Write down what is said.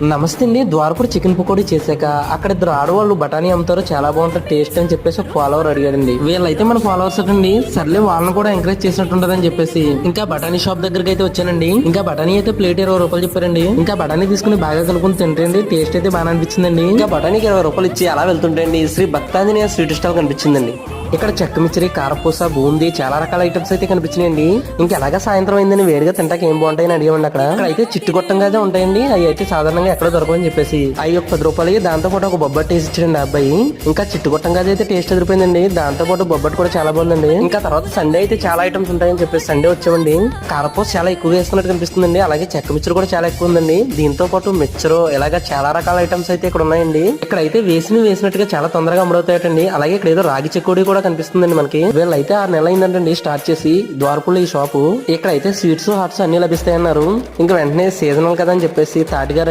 నమస్తే అండి. ద్వారపుడు చికెన్ పకోడీ చేశాక అక్కడ ఇద్దరు ఆడవాళ్ళు బఠానీ అమ్ముతారు, చాలా బాగుంటుంది టేస్ట్ అని చెప్పేసి ఒక ఫాలోవర్ అడిగాడండి. వీళ్ళైతే మన ఫాలోవర్స్ అండి, సర్లే వాళ్ళని కూడా ఎంకరేజ్ చేసినట్టుంటదని చెప్పేసి ఇంకా బఠానీ షాప్ దగ్గరికి అయితే వచ్చానండి. ఇంకా బఠానీ అయితే ప్లేట్ 20 రూపాయలు చెప్పారండి. ఇంకా బఠానీ తీసుకుని బాగా కలుపుకుని తింటండి. టేస్ట్ అయితే బాగా అనిపించిందండి. ఇంకా బఠానీకి 20 రూపాయలు ఇచ్చి అలా వెళ్తుంటండి శ్రీ భక్తాంజనేయ స్వీట్ స్టాల్ కనిపించిందండి. ఇక్కడ చెక్క మిచ్చరి, కారపూస, బూందీ చాలా రకాల ఐటమ్స్ అయితే కనిపించినాయండి. ఇంకా ఎలాగా సాయంత్రం అయిందని వేడిగా తింటాక ఏం బాగుంటాయని అడిగామండి. అక్కడ అయితే చిట్టుగొట్టంగా ఉంటాయండి. అవి అయితే సాధారణంగా ఎక్కడ దొరకని చెప్పేసి అవి ఒక 10 రూపాయలు. దాంతో పాటు ఒక బొబ్బట్ టేస్ట్ ఇచ్చాడండి అబ్బాయి. ఇంకా చిట్టుగొట్టంగా అయితే టేస్ట్ ఎదిరిపోయిందండి. దాంతో పాటు బొబ్బట్ కూడా చాలా బాగుందండి. ఇంకా తర్వాత సండే అయితే చాలా ఐటమ్స్ ఉంటాయని చెప్పేసి సండే వచ్చామండి. కారపూస చాలా ఎక్కువ వేస్తున్నట్టు కనిపిస్తుందండి. అలాగే చెక్క మిచ్చరు కూడా చాలా ఎక్కువ ఉందండి. దీంతో పాటు మిచ్చరు ఇలాగా చాలా రకాల ఐటమ్స్ అయితే ఇక్కడ ఉన్నాయండి. ఇక్కడ అయితే వేసినట్టుగా చాలా తొందరగా అమలవుతాయటండి. అలాగే ఇక్కడ ఏదో రాగి చెకోడి కూడా కనిపిస్తుందండి మనకి. వీళ్ళైతే 6 నెలలు అయిందంటండి స్టార్ట్ చేసి ద్వారపుల్లో ఈ షాపు. ఇక్కడ అయితే స్వీట్స్, హాట్స్ అన్ని లభిస్తాయన్నారు. ఇంకా వెంటనే సీజనల్ కదా అని చెప్పేసి తాటిగారు